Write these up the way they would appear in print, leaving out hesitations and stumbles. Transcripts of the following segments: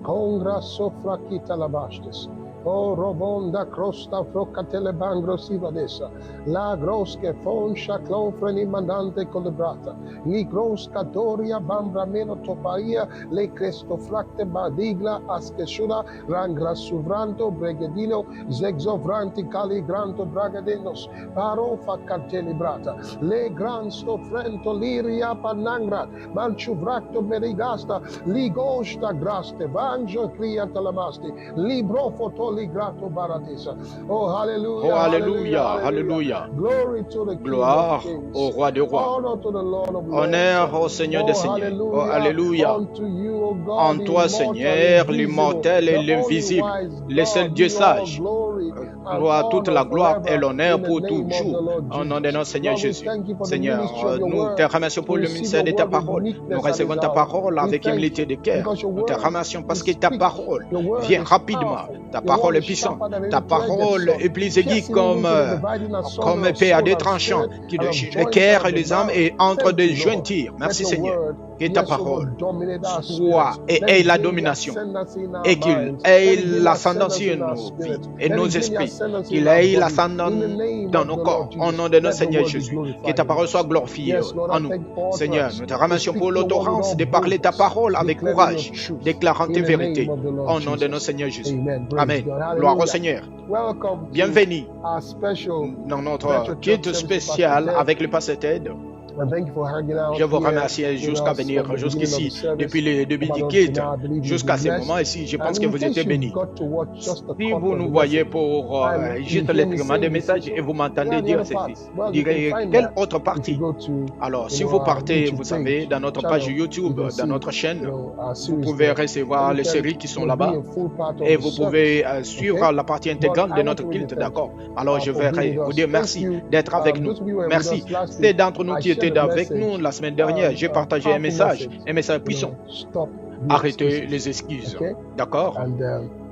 Congra sofra kita labastes. O robonda crosta frocatele bangro sivadesa. La grosche fonscia clonfreni mandante colebrata. Li grosca doria bambra meno topaia. Le cresto fracte badigla askeshula. Rangra suvranto bregedino. Zexovranti caligranto bragadenos. Paro fa cartelibrata. Le gran stofrento liria panangrat. Manchuvracto merigasta. Li gosta graste. Vangio criantalamasti. Libro fotoli grato baratisa. Oh, hallelujah. Oh, alléluia, alléluia. Glory to the King Gloire of Kings. au roi des rois. Honor to the Lord of Lords. Honneur au Seigneur des seigneurs. Oh, alléluia. Unto you, O God, En toi, the Seigneur, immortal, l'immortel et invisible, the l'invisible, only wise le seul God, Dieu be all sage. glory and Gloire, toute la honor gloire et forever l'honneur in the pour name tout of the jour. Lord Au nom de notre Jesus. Seigneur Lord, we Jésus. thank you for the Seigneur, ministry of your nous word. te remercions pour We le receive ministère your de ta word with parole. meekness Nous at this recevons ta hour. parole We avec thank humilité you de cœur. because your Nous te word remercions parce que is ta quick. parole Your word vient is rapidement. powerful. Ta Your word parole est is puissante. sharper than Ta any two-edged parole sword, est plus aiguë piercing even to the dividing asunder comme of épée à soul deux and tranchants spirit qui and of déchire les joints and cœurs of et the les âmes marrow. et entre Thank des you, Lord. jointure. Merci Let your Seigneur. word, Que ta yes, O parole Lord, dominate our soit spirits. et Let ait it la gain the domination ascendancy in our et qu'il minds. ait Let it gain the l'ascendance ascendancy sur in our nos vies spirits. et Let nos it gain the esprits, ascendancy qu'il in our ait bodies. l'ascendant In the name dans of nos the corps, Lord au Jesus, nom de notre let your Seigneur word be Jésus. Que glorified ta in parole us. soit glorifiée Yes, Lord, en I nous. thank you for Seigneur, utterance. nous te We remercions speak pour your word with l'autorance all de parler ta boldness, parole avec declaring your courage, truth. déclarant tes In the vérités, name of the Lord au nom de notre Jesus. Seigneur Jésus. Amen. Praise Amen. God. Gloire au Hallelujah. Seigneur. Welcome to Bienvenue our special dans notre Virtual Church culte service with Pastor spécial Ted. avec le pasteur Ted. And thank you for hanging out Je vous here remercie with jusqu'à us venir from the beginning of the jusqu'ici, service depuis le début up du until culte, now. I believe you've jusqu'à been ce moment blessed. ici. Je pense And que in vous case étiez you bénis. got to watch just a Si cut vous of nous the voyez message pour and you juste hear les me fragments de saying this, messages so et vous where m'entendez are the dire other ceci, parts? vous Well, you can direz find quelle that autre if you partie? go to Alors, si vous our partez, YouTube vous savez, page, dans notre page channel, you YouTube, can dans see notre chaîne, our vous series pouvez there. recevoir And you les can séries qui sont be là-bas a full part of et the vous service. pouvez Okay? suivre la partie But intégrante I de want notre to really culte, thank d'accord? you Alors, je for being vais with vous us. dire Thank merci you. d'être avec nous. Those of you who were with Merci. us last C'est week, d'entre nous I qui shared étaient a avec nous message, la semaine dernière. J'ai a partagé un powerful message message. puissant. Stop the Arrêtez les excuses. excuses, Okay? d'accord? And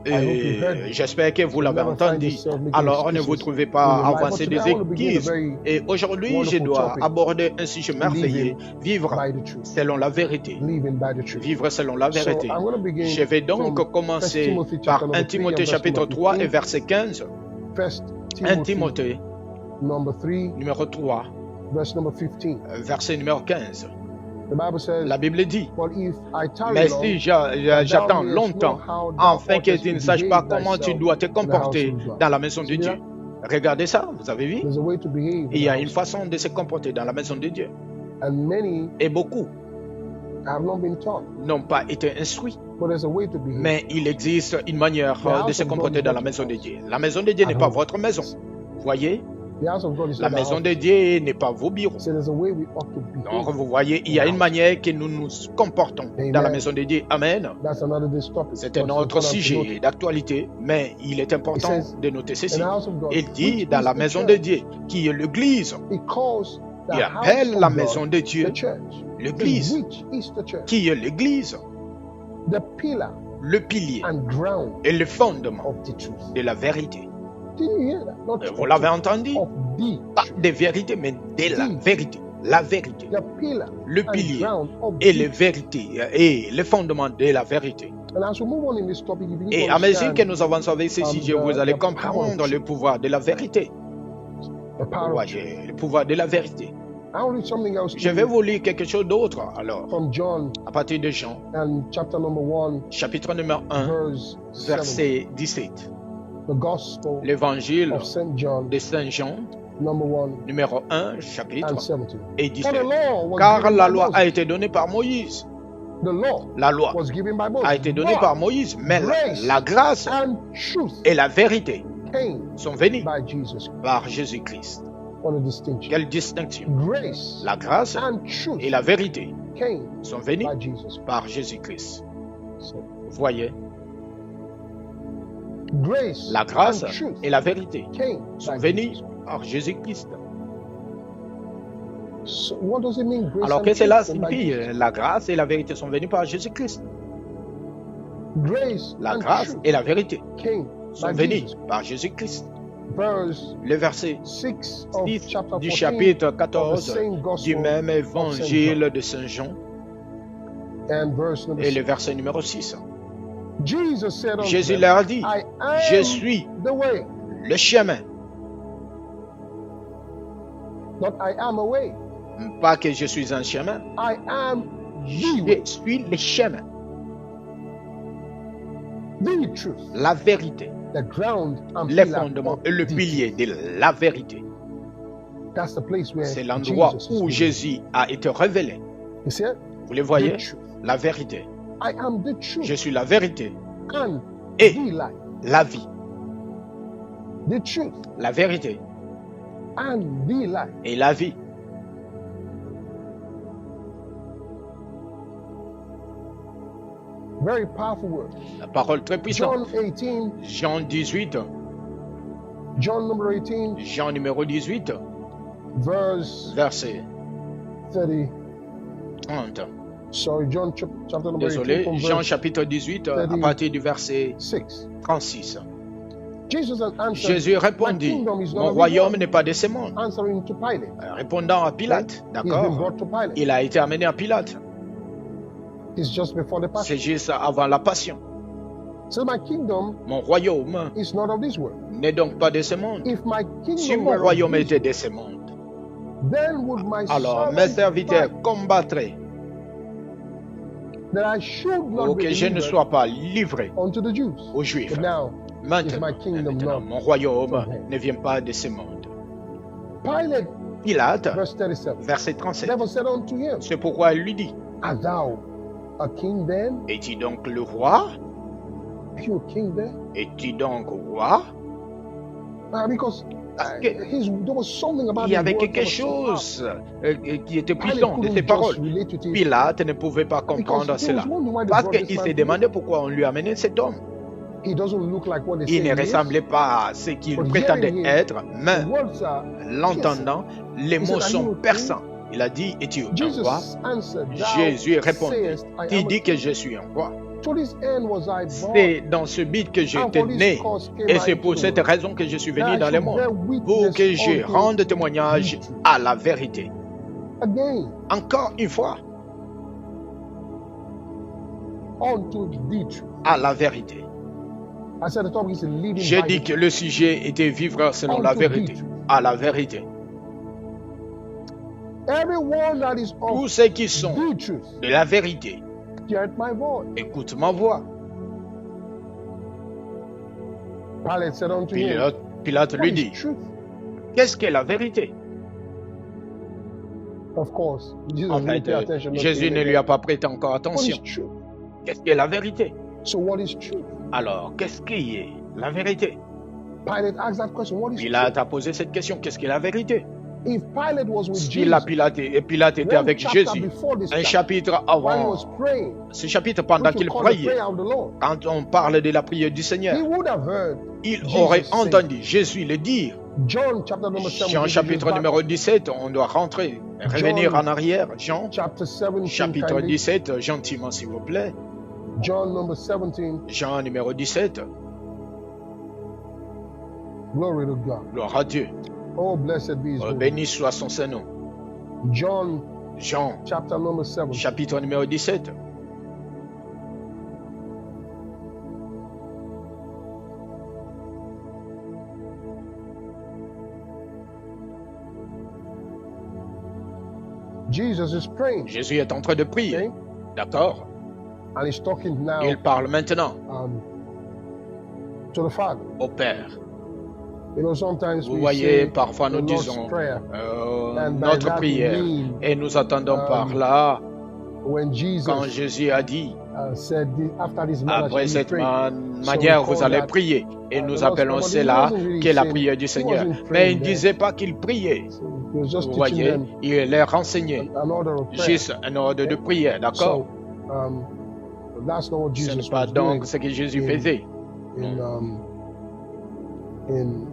I hope you heard Et me. j'espère que vous So l'avez never find entendu. yourself making Alors, ne vous excuses trouvez in pas your life. But avancer today des I want to begin a excuses. very Et aujourd'hui, je wonderful dois topic. aborder un sujet merveilleux, vivre by the truth. selon la vérité. Living by the truth. Vivre selon la So vérité. I'm going to begin Je vais donc from 1 commencer Timothy par chapter 1 number 3 Timothée and verse chapitre number 3 et 15. verset 15. 1 1 Timothy Timothée number 3 numéro 3, verse number 15. verset numéro 15. The Bible says, La Bible dit, but if I tarry mais long, si that thou j'attends mayest know longtemps, how thou afin que oughtest tu to ne saches pas behave comment tu thyself dois te in the house comporter of God. dans la maison de See Dieu. that? Regardez ça, vous avez vu? There's a way to behave in Il the y a une house. façon de se comporter dans la maison de Dieu. And many Et beaucoup have not been taught. n'ont pas été instruits. But there's a way to behave. Mais il existe une manière de se comporter dans la maison de Dieu. La maison de Dieu n'est pas votre maison. Vous voyez? The house of God is La not our maison house. de Dieu n'est pas vos bureaux. So there's a way we ought to Donc, behave. vous voyez, il y a une manière que nous nous comportons dans la Amen. maison de Dieu. Amen. That's another day's topic. C'est But un it's autre important to sujet note. d'actualité, mais il est important It says, de noter ceci. In the house of God, Il dit which dans is la the maison de church. Dieu, qui est l'église. He calls the Il house appelle of la God maison de Dieu the church. l'église. Which is the church? Qui est l'église? The pillar Le pilier and ground et le fondement of the truth. de la vérité. Did you hear that? Not Vous l'avez entendu? of the Pas truth. de vérité, mais de la vérité. La vérité. The pillar Le and pilier ground of et the les vérités et le fondement de la vérité. And as we move on in this topic, you begin Et to à mesure que understand nous avançons avec ce sujet, vous allez comprendre le pouvoir de la vérité. the power Vous of truth. voyez, le pouvoir de la vérité. I'll read something else Je to vais you vous lire quelque chose d'autre alors, from John à partir de Jean, and chapter number 1, chapitre numéro 1, verse 7. verset 17. The Gospel L'évangile of St. John, de Saint Jean, number 1 numéro 1, chapitre and 17. et For the 17. law was Car given la by loi Moses. a été donnée par Moïse. The law La loi was given by Moses. a été donnée But par Moïse, mais grace la grâce and truth et la vérité came sont venues by Jesus. par Jésus-Christ. What a distinction. Quelle distinction! Grace La grâce and truth et la vérité came sont venues by Jesus. par Jésus-Christ. So, Vous voyez, grace la grâce and truth et la vérité came sont by venues Jesus. par Jésus-Christ. So what does it mean? Grace Alors and que cela truth came by signifie? Jesus? La grâce et la vérité sont venues par Jésus-Christ. Grace La and grâce truth et la vérité came sont by venues Jesus. par Jésus-Christ. Verse Le verset 6 of 6 chapter du 14 chapitre of the 14 same du gospel même évangile de Saint Jean and verse number et le 6. verset numéro 6. Jesus said unto Jésus them, leur a dit, I je am suis the way, le chemin. not I am a way. Pas que je suis un chemin. I am the Je way, suis le chemin, the truth, la vérité, the ground and les pillar fondements of et le the pilier truth. de la vérité. That's the place where C'est l'endroit Jesus is où revealed. Jésus a été révélé. You see it? Vous les The voyez? truth. La vérité. I am the truth Je suis la vérité and et the light. la vie. The truth La vérité and the light. et la vie. Very powerful word. La parole très puissante. John 18, Jean 18, John number 18, Jean numéro 18, verse verset 30. 30. Sorry, John chapter number 18 Désolé, from Jean verse chapitre 18, à 30. partir du verset 6. 36. Jesus answered, Jésus My répondit, kingdom is not mon of this royaume world. n'est pas de ce monde. Answering to Pilate. Répondant à Pilate, He's been d'accord? brought to Pilate. Il a été amené à Pilate. It's just before the passion. C'est juste avant la passion. So my kingdom Mon royaume is not of this world. n'est donc pas de ce monde. If my Si kingdom mon were of royaume this était de ce monde, world, then would my alors mes servants serviteurs fight, combattraient that I should not pour be que je ne delivered sois pas livré unto the Jews. aux Juifs. But now, Maintenant, my kingdom maintenant, not mon royaume from here. ne vient pas de ce monde. Pilate, Pilate, verse 37, verset 37. never said unto him, C'est pourquoi il lui dit, Art thou a king then? es-tu donc le roi? Are you a king then? Es-tu donc roi? Because Parce que there was something about il y his avait words quelque that was so chose qui était powerful. puissant de Pilate ses couldn't paroles. just relate to it. Pilate ne pouvait pas comprendre Because he cela. was wondering why they Parce brought this qu'il man s'est to him. demandé pourquoi on lui a amené cet homme. He doesn't look like what they Il say ne he is. ressemblait pas à ce qu'il But prétendait hearing him, être, mais The words are l'entendant, les He said, mots "Are sont you a king?" perçants. Il a dit, es-tu un roi? Jesus answered, Thou Jésus répondit, sayest, I tu am a dis que king. je suis un roi. To this end was I born, C'est dans ce but que and j'étais for this né. cause came Et I c'est into pour the cette world, raison que je suis that venu I dans le should monde. bear Pour witness que je unto rende témoignage the truth. à la vérité. Again, Encore une fois, unto the truth. à la vérité. I said the topic is living J'ai by dit the que le sujet était vivre selon la Unto vérité. the truth. À la vérité. Everyone that is Tous of ceux qui sont the truth, de la vérité, hear my voice. écoute ma voix. Pilate said unto him, Pilate What lui is dit, truth? qu'est-ce qu'est la vérité? Of course, Jesus En didn't fait, pay attention. not Jésus to ne him. lui a pas prêté encore What is attention. truth? Qu'est-ce qu'est la vérité? So what is truth? Alors, qu'est-ce qui est la vérité? Pilate asked that question. What is Pilate truth? a posé cette question, qu'est-ce qu'est la vérité? If Pilate was with Si la Jesus, Pilate était one avec chapter Jésus, before this un chapter, chapitre while he avant, was praying, ce chapitre pendant which we qu'il call the priait, prayer of the Lord, quand on parle de la prière du Seigneur, he would have heard il Jesus aurait say, entendu Jésus le dire. John chapter number 7. Jean chapitre numéro 17, on doit rentrer, revenir John, en arrière. Jean chapter 17, chapitre kindly. 17, gentiment s'il vous plaît. John number 17. Jean numéro 17, Glory to God. gloire à Dieu. Oh, blessed be his name. Béni soit son Saint-Nom. John Jean chapter number 7. chapitre numéro 17. Jesus is praying. Jésus est en train de prier. Okay? D'accord? And he's talking now Il parle maintenant to the Father. au Père. You know, sometimes Vous we voyez, say parfois the nous Lord's disons Prayer. And by notre that we prière. mean, Et nous attendons par là, when Jesus quand Jésus a dit, said, after this manner après shall ye cette pray. manière, we vous call allez that, prier. Et the nous Lord's appelons Prayer. But he cela wasn't really qu'est la saying- prière du he Seigneur. wasn't Mais praying il ne there. disait pas qu'il priait. So he was just Vous teaching voyez, them il leur enseignait an order of prayer. juste un ordre de prière, d'accord? So, that's not what Ce Jesus n'est pas was donc doing ce que Jésus in- faisait. in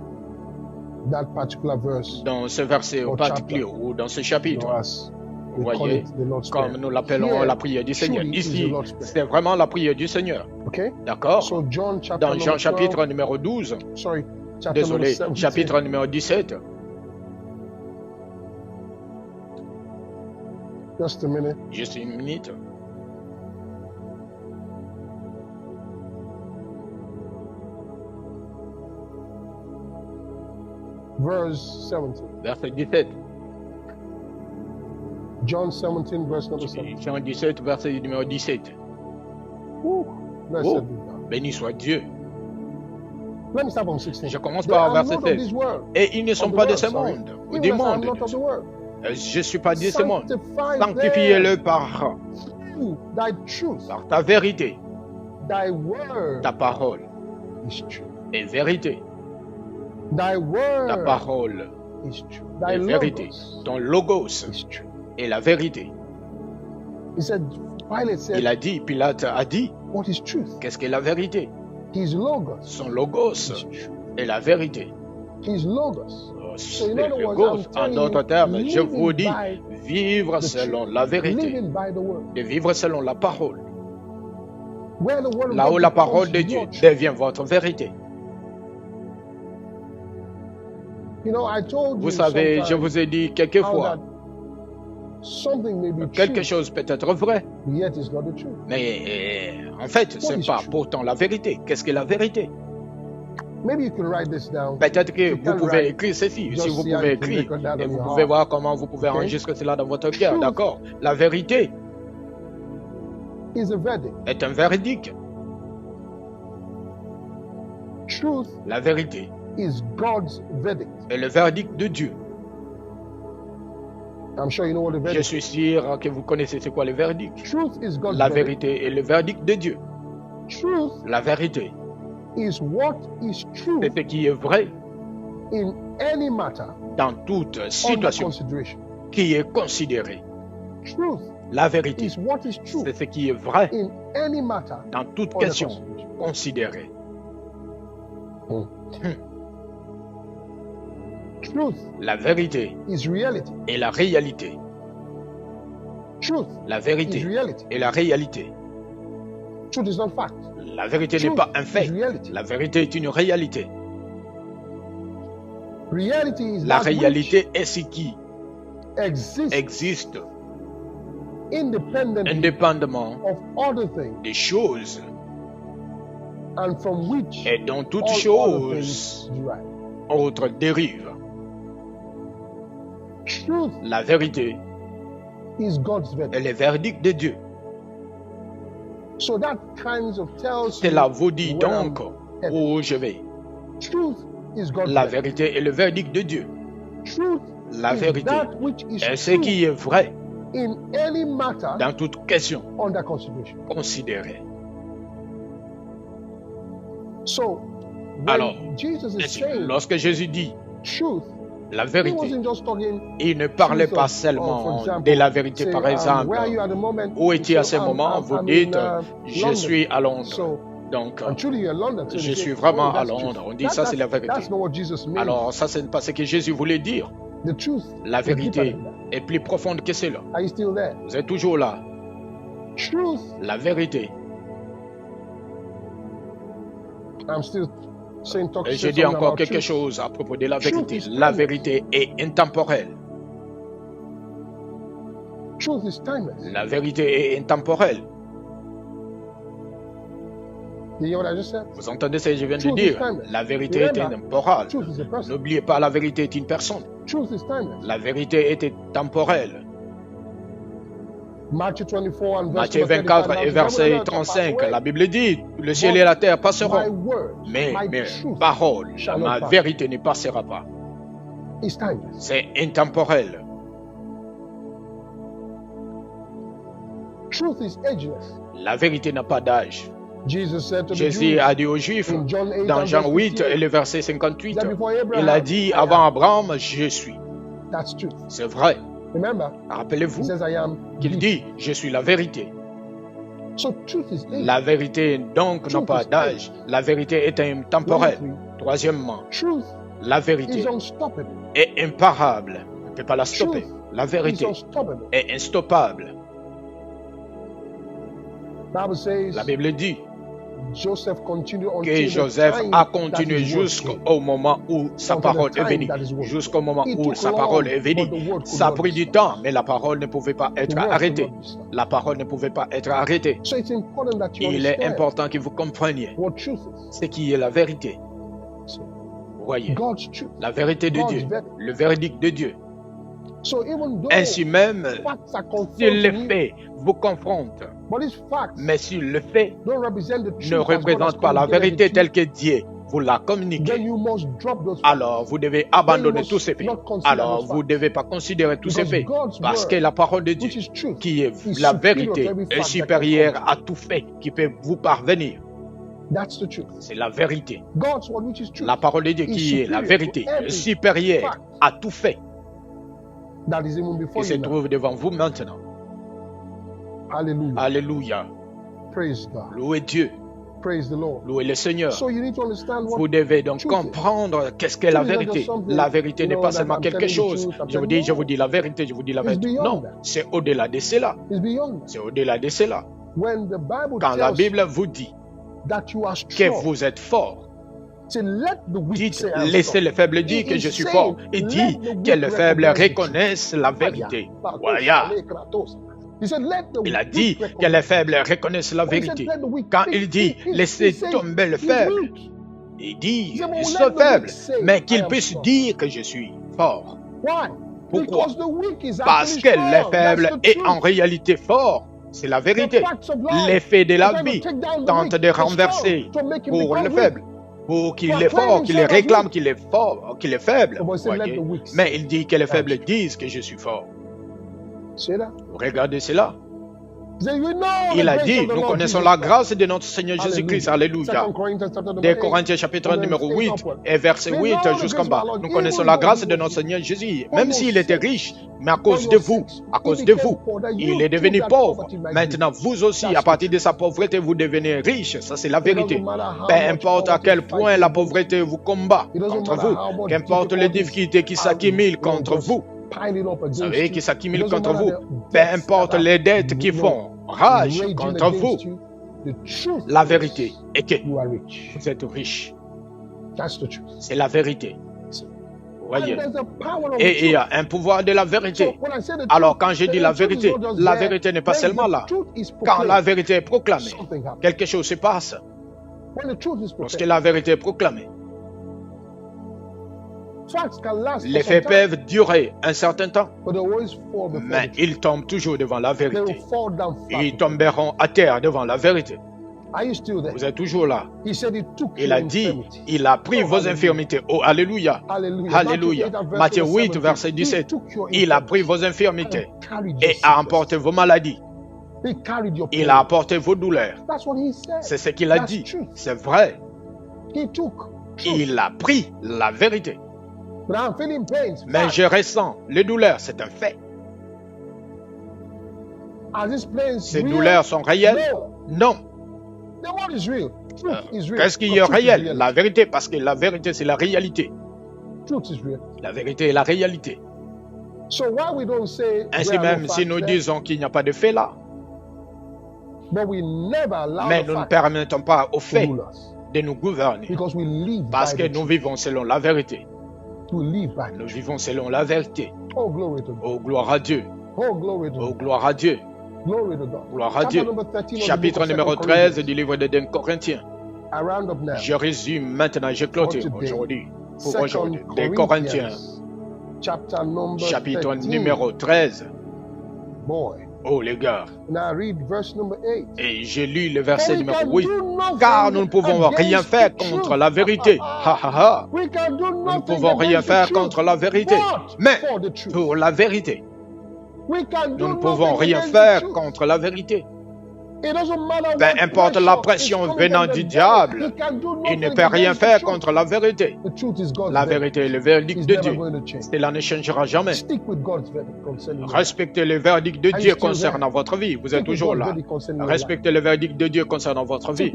that particular verse. Dans ce verset Or particulier chapter. ou dans ce You chapitre, know, as vous we call voyez, it the Lord's comme Prayer. nous l'appelons Here, la prière du Seigneur. truly is Ici, the Lord's Prayer. c'est vraiment la prière du Seigneur, Okay? d'accord? So John chapter Dans Jean number chapitre 12, numéro 12, sorry, chapter number désolé, 17. chapitre numéro 17, Just a minute. juste une minute. verse 17. verset 17. John 17, verse number 7. Jean 17, verset numéro 17. Blessed Oh, be God. béni soit Dieu. Let me start from 16. Je commence They par are verset not of 16. this world. Et ils ne sont Of the pas de world, ce sorry. monde, ou Even du as I am monde. not of the world. Je ne suis pas de ce monde. Sanctify Sanctifie-le them par through thy truth. ta vérité. Thy word Ta parole is true. est vérité. Thy Ta word parole is true. Thy est vérité. logos Ton logos is true. est la vérité. He said, Pilate said, Il a dit, Pilate a dit, what is truth? qu'est-ce qu'est la vérité? His logos Son logos is true. est la vérité. His logos. So in Le other words, logos, I'm en telling d'autres you, termes, je living vous dis, by vivre the selon truth, la vérité, living by the word. de vivre selon la parole. Where the word of Là où God la parole de becomes Dieu your truth. devient votre vérité. You know, I told Vous you savez, je sometimes vous ai dit how quelquefois, that something may be quelque true, chose peut être vrai, yet it's not the truth. mais en fait, ce What n'est is pas true? pourtant la vérité. Qu'est-ce que la vérité? Maybe you can write this down. Peut-être que You vous can pouvez write, écrire ceci. just Si vous see how pouvez you can écrire, record that et on vous your pouvez heart. voir comment vous pouvez Okay? enregistrer cela dans votre cœur, Truth. d'accord? La vérité Is a verdict. est un verdict. Truth La vérité is God's verdict. est le verdict de Dieu. I'm sure you know what the Je verdict suis sûr que vous connaissez c'est quoi le verdict. is. Truth is God's La verdict. vérité est le verdict de Dieu. Truth La vérité, is what is true c'est ce qui est vrai in any matter dans toute under situation consideration. qui est considérée. Truth La vérité, is what is true c'est ce qui est vrai in any matter dans toute under question consideration. considérée. Truth La vérité is reality. est la réalité. Truth La is vérité reality. est la réalité. Truth is not fact. La vérité n'est Truth pas un is fait. reality. La vérité est une réalité. Reality is La that which réalité est ce qui exists existe independently indépendamment of other things des choses and from which et dont toute all other chose things derive. autre dérive. Truth La vérité is God's est verdict. le verdict de Dieu. So that kind of tells Cela you vous dit where donc I'm headed. où je vais. Truth is God's La verdict. vérité est le verdict de Dieu. Truth La is vérité that which is est ce true qui est vrai in any matter dans toute question under consideration. considérée. So when Alors, Jesus is saying lorsque Jésus dit truth, la he vérité, wasn't just talking il ne parlait truth pas of, for seulement example, de la vérité. say, Par exemple, where are you at the moment? où You étiez à say, ce moment? Vous I'm dites, in, je London. suis à Londres. So, Donc, and truly you're in London. So je they say, suis vraiment à that's truth. Londres. On dit ça, c'est la vérité. That's not what Jesus means. Alors, ça, c'est pas ce que Jésus voulait dire. The truth La is deeper vérité than that. est plus profonde que cela. Are you still there? Vous êtes toujours là. Truth, La vérité. I'm still saying, Et je saying dis something encore about quelque truth. chose à propos de la Truth vérité. is La timeless. vérité est intemporelle. Truth is timeless. La vérité est intemporelle. You hear what I just said? Vous entendez ce que je viens de Truth is dire? timeless. La vérité est Remember, intemporelle. Truth is a person. N'oubliez pas, la vérité est une personne. Truth is timeless. La vérité est temporelle. Matthew 24 and verse Matthieu number 24 35, et now, verset the heaven and earth shall pass 35, away, la Bible dit, le ciel et la terre my passeront, word, mais my mes truth paroles, shall not ma pass. vérité ne passera pas. is timeless. C'est intemporel. Truth is ageless. La vérité n'a pas d'âge. Jesus said to the Jésus Jews a dit aux Juifs, in John 8 dans and Jean verse 8 et 58, le verset 58, that before Abraham, il a dit, I avant am. Abraham, je suis. That's truth. C'est vrai. Remember, he Rappelez-vous says, I am. qu'il he. dit, je suis la vérité. So truth is ageless. La vérité donc n'a Truth pas is d'âge. La vérité est intemporelle. Lastly, Troisièmement, truth la vérité is unstoppable. est imparable. On ne peut pas la stopper. Truth La is vérité unstoppable. est instoppable. Bible says La Bible dit Joseph continued que until the Joseph time a that continué his word jusqu'au came. moment où sa Until the parole est time venue. that his word Jusqu'au moment It où took sa long, parole est venue. but the word could Ça a not pris be du stopped. temps, mais la parole ne pouvait pas The être word could arrêtée. not be stopped. La parole ne pouvait pas être arrêtée. So it's important that you Il est understand important que vous compreniez what truth is. ce qui est la vérité. So Voyez, God's truth. la vérité de God's Dieu, verdict. le verdict de Dieu. So even though Ainsi même, facts are si confronting les you, faits vous confrontent, but these facts mais si le fait don't represent the truth ne as God has représente pas la communicated vérité it to telle you, que Dieu vous l'a then communiquée, you must drop those facts. alors vous devez abandonner must tous ces faits. not consider Alors those vous ne facts. devez pas considérer tous ces Because faits. God's Parce word, que la parole de Dieu, which is truth, qui est is la superior to vérité, every est fact supérieure that can à tout fait qui peut vous parvenir. That's the truth. C'est la vérité. God's word, which is truth, La parole de Dieu is qui est la superior vérité, to est every supérieure fact à tout fait that is even before qui se you now. trouve devant vous maintenant. Hallelujah. Alléluia. Praise God. Louez Dieu. Praise the Lord. Louez le Seigneur. So you need to understand what Vous devez donc truth is. comprendre qu'est-ce qu'est la Truth is not vérité. just something, La vérité you n'est know, pas that seulement I'm quelque telling the chose. truth, I'm Je vous telling dis, je you. vous dis la vérité, je vous dis la It's vérité. beyond Non, that. c'est au-delà de cela. It's beyond that. C'est au-delà de cela. When the Bible Quand la tells Bible vous dit that you are que strong, vous êtes fort, say, let the weak dites, say I'm laissez strong. le faible dire It que is je suis saying, fort. Et let dit the que weak le faible recognize the truth. reconnaisse la vérité. Aya, Voilà. He said, let the Il a weak dit que recognize les the faibles truth. reconnaissent la When he said, vérité. let the weak, Quand il dit laissez says tomber le he's faible, weak. il dit He said, but ils let sont the faibles, weak say, mais I qu'ils am puissent strong. dire que je suis fort. Why? Pourquoi? Because the weak is Parce actually que strong. le faible That's the est truth. en réalité fort. C'est la vérité. The facts of life Les faits de la are trying to vie take down the tentent weak, de the strong, renverser to make him pour become le weak. faible, pour qu'il For est fort, claiming qu'il himself as réclame weak. qu'il est fort, qu'il est faible. But he said, let Voyez? the weak Mais say, il dit que les I am faibles strong. disent que je suis fort. See that? Regardez cela. He said, you know Il the a grace dit, of the nous Lord connaissons Jesus la Christ. grâce de notre Seigneur Jésus-Christ. Alléluia. 2 Corinthians chapter number Des 8, Corinthiens chapitre from numéro verse 8 8 upward. et verset We 8 know the jusqu'en grace of bas. our Lord, Nous connaissons even la though grâce he de was notre rich. Seigneur Jésus. For Même your s'il était sakes, riche, mais à for cause your de vous, sakes, à he cause de became vous, poor, that il you est too devenu that pauvre. poverty might be. Maintenant, vous aussi, That's à the partir de truth. sa pauvreté, vous devenez riche. Ça, c'est la It doesn't vérité. matter how Peu much importe à poverty quel fights point la against pauvreté you. vous combat It doesn't contre matter vous, how much qu'importe les difficulties difficultés qui are, s'accumulent contre just vous, piling up vous against savez, you. qui It s'accumulent doesn't contre matter vous, the peu debts importe that are, les dettes qui font rage raging contre against vous, you. The truth la is vérité est que you are rich. vous êtes riche. That's the truth. C'est la vérité. Vous And voyez? there's a power of the Et il y truth. a un pouvoir de la So vérité. when I say the Alors, truth, quand je dis la the truth is vérité, not just la there. vérité n'est pas When seulement the là. truth is Quand la proclaimed, vérité est proclamée, something happens. quelque chose se passe. When the truth is Lorsque proclaimed, la vérité est proclamée, facts can last les for some faits time, peuvent durer un certain temps, but they always fall before mais the truth. ils tombent toujours devant la They will vérité. fall down flat. Ils tomberont à terre devant la vérité. Are you still there? Vous êtes toujours là. He said he took Il your a dit, infirmity. il a pris Oh, vos hallelujah. infirmités. Oh, alléluia. Hallelujah. Alléluia. Matthieu 8, verset 17. Il a pris vos infirmités et a emporté vos maladies. Il a apporté vos douleurs. C'est ce qu'il a dit. C'est vrai. Il a pris la vérité. Mais je ressens les douleurs, c'est un fait. Ces douleurs sont réelles? Non. Qu'est-ce qui est réel? La vérité, parce que la vérité, c'est la réalité. La vérité est la réalité. Ainsi même, si nous disons qu'il n'y a pas de fait là, mais nous ne permettons pas aux faits de nous gouverner, parce que nous vivons selon la vérité. Nous vivons selon la vérité. Oh, gloire à Dieu. Oh, gloire à Dieu. Gloire à Dieu. Chapitre numéro 13 du livre de 2 Corinthiens. Je résume maintenant, je clôture aujourd'hui. Pour aujourd'hui. 2 Corinthiens. Chapitre numéro 13. Oh les gars. Et j'ai lu le verset numéro 8. Car nous ne pouvons rien faire contre la vérité. Ha ha ha. Nous ne pouvons rien faire contre la vérité. Mais pour la vérité. Nous ne pouvons rien faire contre la vérité. Peu importe la pression venant du diable, il ne peut rien faire contre la vérité. La vérité est le verdict de Dieu. Cela ne changera jamais. Respectez le verdict de Dieu concernant votre vie. Vous êtes toujours là. Respectez le verdict de Dieu concernant votre vie.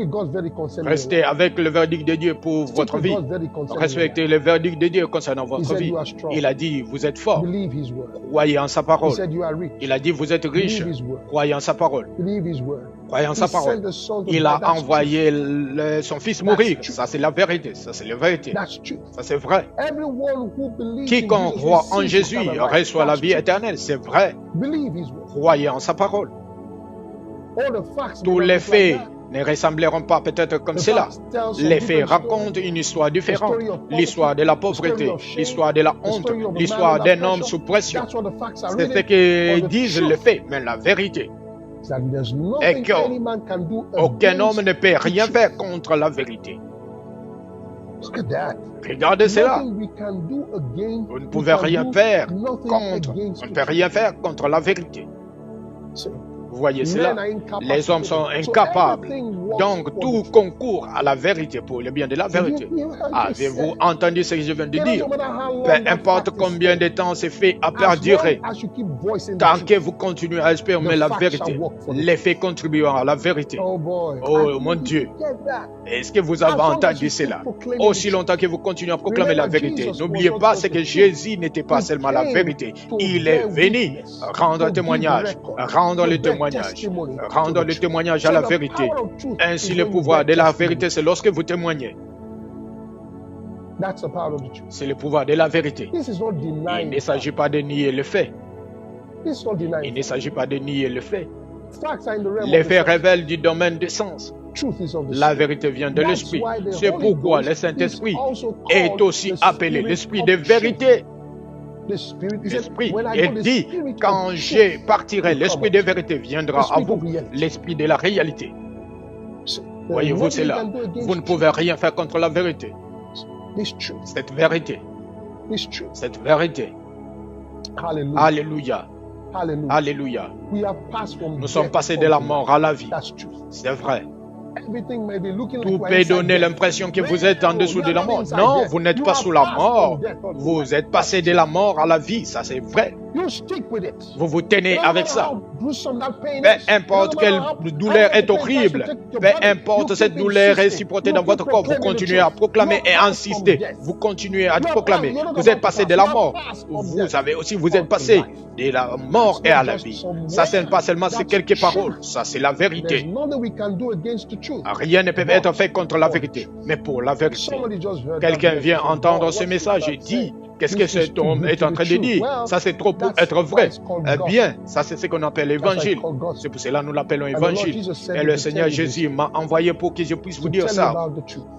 Restez avec le verdict de Dieu pour votre vie. Respectez le verdict de Dieu concernant votre vie. Il a dit, vous êtes fort. Croyez en sa parole. Il a dit, vous êtes riche. Croyez en sa parole. Croyez en sa parole. Il a envoyé son fils mourir. Ça, c'est la vérité. Ça, c'est la vérité. Ça, c'est vrai. Quiconque croit en Jésus reçoit la vie éternelle. C'est vrai. Croyez en sa parole. Tous les faits ne ressembleront pas peut-être comme cela. Les faits racontent une histoire différente. L'histoire de la pauvreté, l'histoire de la honte, l'histoire d'un homme sous pression. C'est ce que disent les faits, mais la vérité est qu'aucun homme ne peut rien faire contre la vérité. Regardez cela. Vous ne pouvez rien faire contre. On ne peut rien faire contre la vérité. Vous voyez cela? Les hommes sont incapables. Donc, tout concourt à la vérité pour le bien de la vérité. Avez-vous entendu ce que je viens de dire? Peu importe combien de temps ces faits a perduré, tant que vous continuez à exprimer la vérité, les faits contribueront à la vérité. Oh mon Dieu! Est-ce que vous avez entendu cela? Aussi longtemps que vous continuez à proclamer la vérité, n'oubliez pas ce que Jésus n'était pas seulement la vérité. Il est venu rendre témoignage, rendre le témoignage à la vérité. Ainsi, le pouvoir de la vérité, c'est lorsque vous témoignez. C'est le pouvoir de la vérité. Il ne s'agit pas de nier le fait. Il ne s'agit pas de nier le fait. Les faits révèlent du domaine des sens. La vérité vient de l'Esprit. C'est pourquoi le Saint-Esprit est aussi appelé l'Esprit de vérité. L'Esprit est dit, quand je partirai, l'Esprit de vérité viendra à vous, l'Esprit de la réalité. Voyez-vous cela? Vous ne pouvez rien faire contre la vérité. Cette vérité. Cette vérité. Alléluia. Alléluia. Nous sommes passés de la mort à la vie. C'est vrai. Tout peut donner l'impression que vous êtes en dessous de la mort. Non, vous n'êtes pas sous la mort. Vous êtes passé de la mort à la vie, ça c'est vrai. Vous vous tenez avec ça. Peu importe quelle douleur est horrible, peu importe cette douleur est supportée dans votre corps, vous continuez à proclamer et à insister. Vous continuez à proclamer. Vous êtes passé de la mort. Vous êtes passé de la mort et à la vie. Ça, ce n'est pas seulement ces quelques paroles. Ça, c'est la vérité. Rien ne peut être fait contre la vérité, mais pour la vérité. Quelqu'un vient entendre ce message et dit, qu'est-ce que cet homme est en train de dire? Ça, c'est trop pour être vrai. Eh bien, ça, c'est ce qu'on appelle l'évangile. C'est pour cela que nous l'appelons évangile. Et le Seigneur Jésus m'a envoyé pour que je puisse vous dire ça.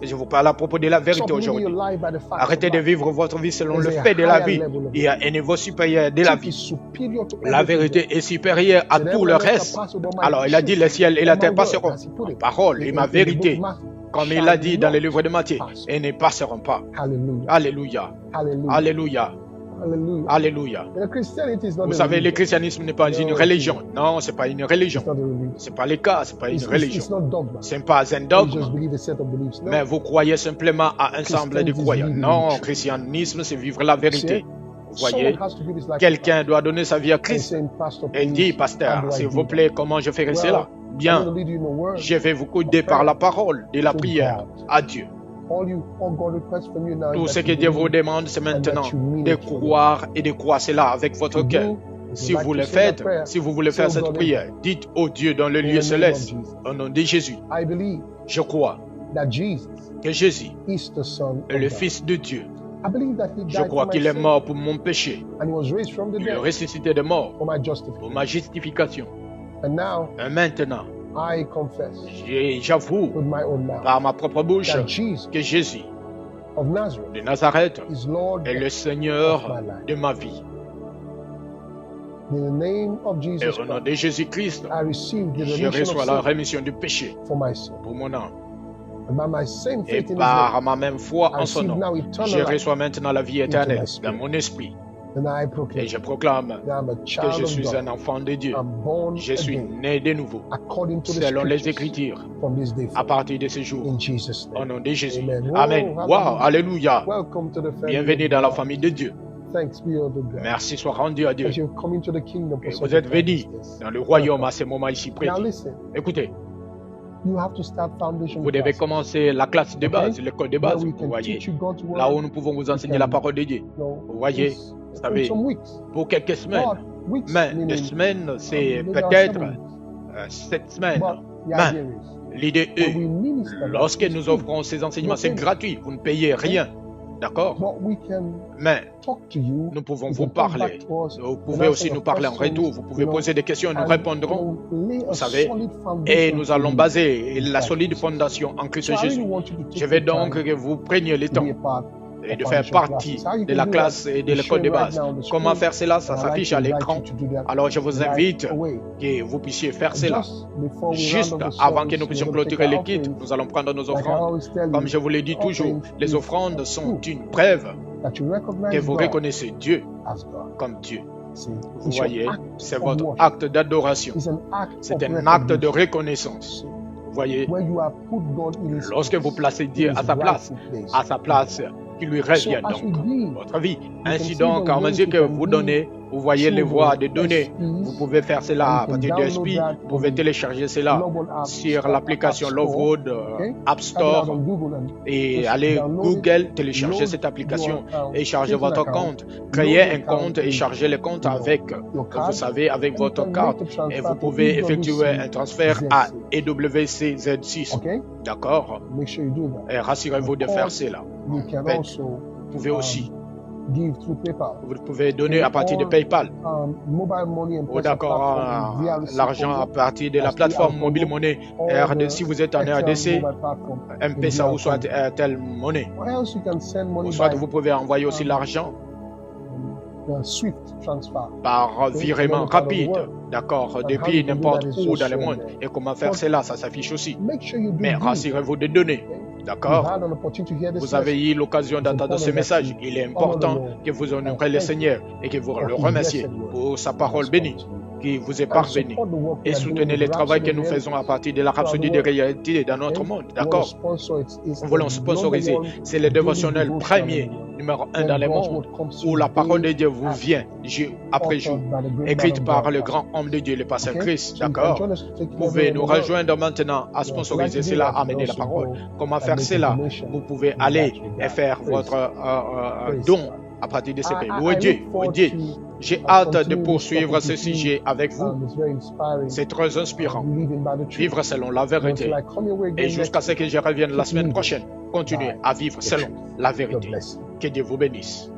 Et je vous parle à propos de la vérité aujourd'hui. Arrêtez de vivre votre vie selon le fait de la vie. Il y a un niveau supérieur de la vie. La vérité est supérieure à tout le reste. Alors, il a dit, le ciel et la terre passeront. Ma parole et ma vérité, comme il l'a dit dans le livre de Matthieu, et ne passeront pas. Alléluia. Alléluia. Alléluia. Vous savez, le christianisme n'est pas une religion. Non, ce n'est pas une religion. Ce n'est pas le cas, ce n'est pas une religion. Ce n'est pas un dogme. Mais vous croyez simplement à un ensemble de croyants. Non, le christianisme, c'est vivre la vérité. Vous voyez, quelqu'un doit donner sa vie à Christ. Et dit, pasteur, s'il vous plaît, comment je ferai cela? Bien, je vais vous guider par la parole de la prière à Dieu. Tout ce que Dieu vous demande, c'est maintenant de croire et de croire cela avec votre cœur. Si vous le faites, si vous voulez faire cette prière, dites au Dieu dans le lieu céleste, au nom de Jésus, je crois que Jésus est le Fils de Dieu. Je crois qu'il est mort pour mon péché. Il est ressuscité de mort pour ma justification. Et maintenant, j'avoue par ma propre bouche que Jésus de Nazareth est le Seigneur de ma vie. Et au nom de Jésus-Christ, je reçois la rémission du péché pour mon âme. Et par ma même foi en son nom, je reçois maintenant la vie éternelle dans mon esprit. Et je proclame que je suis un enfant de Dieu. Je suis né de nouveau, selon les Écritures, à partir de ce jour. Au nom de Jésus. Amen. Wow, alléluia. Bienvenue dans la famille de Dieu. Merci soit rendu à Dieu. Et vous êtes venus dans le royaume à ce moment ici précis. Écoutez. Vous devez commencer la classe de base, l'école de base, vous voyez, là où nous pouvons vous enseigner la parole de Dieu. Vous voyez, vous savez, pour quelques semaines, mais des semaines, c'est peut-être 7 semaines. Mais l'idée est, lorsque nous offrons ces enseignements, c'est gratuit, vous ne payez rien. D'accord? Mais nous pouvons vous parler. Vous pouvez aussi nous parler en retour. Vous pouvez poser des questions et nous répondrons. Vous savez, et nous allons baser la solide fondation en Christ Jésus. Je veux donc que vous preniez le temps et de faire partie de la classe et de l'école de base. Comment faire cela? Ça s'affiche à l'écran. Alors je vous invite que vous puissiez faire cela. Juste avant que nous puissions clôturer les kits, nous allons prendre nos offrandes. Comme je vous l'ai dit toujours, les offrandes sont une preuve que vous reconnaissez Dieu comme Dieu. Vous voyez, c'est votre acte d'adoration. C'est un acte de reconnaissance. Vous voyez, lorsque vous placez Dieu à sa place, qui lui revient donc votre vie. Ainsi donc, en mesure que vous donnez, vous voyez les voies de donner. Vous pouvez faire cela à partir de SP. Vous pouvez télécharger cela sur l'application Lovewood App Store et aller Google, télécharger cette application et charger votre compte. Créer un compte et charger le compte avec, vous savez, avec votre carte. Et vous pouvez effectuer un transfert à EWCZ6. D'accord? Et rassurez-vous de faire cela. Vous pouvez aussi. Vous pouvez donner à partir de PayPal. Ou d'accord, l'argent à partir de la plateforme Mobile Money. Si vous êtes en RDC, M-Pesa ou soit Airtel Money. Ou soit vous pouvez envoyer aussi l'argent par virement rapide, d'accord, depuis n'importe où dans le monde. Et comment faire cela, ça s'affiche aussi. Mais rassurez-vous de donner, d'accord? Vous avez eu l'occasion d'entendre ce message. Il est important que vous honorez le Seigneur et que vous le remerciez pour sa parole bénie qui vous est parvenue. Et soutenez le travail que nous faisons à partir de la rhapsodie de réalité dans notre monde, d'accord? Nous voulons sponsoriser. C'est le dévotionnel premier, numéro 1 dans le monde, où la parole de Dieu vous vient jour après jour, écrite par le grand homme de Dieu, le pasteur Christ, d'accord? Vous pouvez nous rejoindre maintenant à sponsoriser cela, à amener la parole. Comment faire cela? Vous pouvez aller et faire votre don à partir de ces pays. Oui, Dieu, j'ai hâte de poursuivre ce sujet avec vous. C'est très inspirant. Vivre selon la vérité. Et jusqu'à ce que je revienne la semaine prochaine, continuez à vivre selon la vérité. Que Dieu vous bénisse.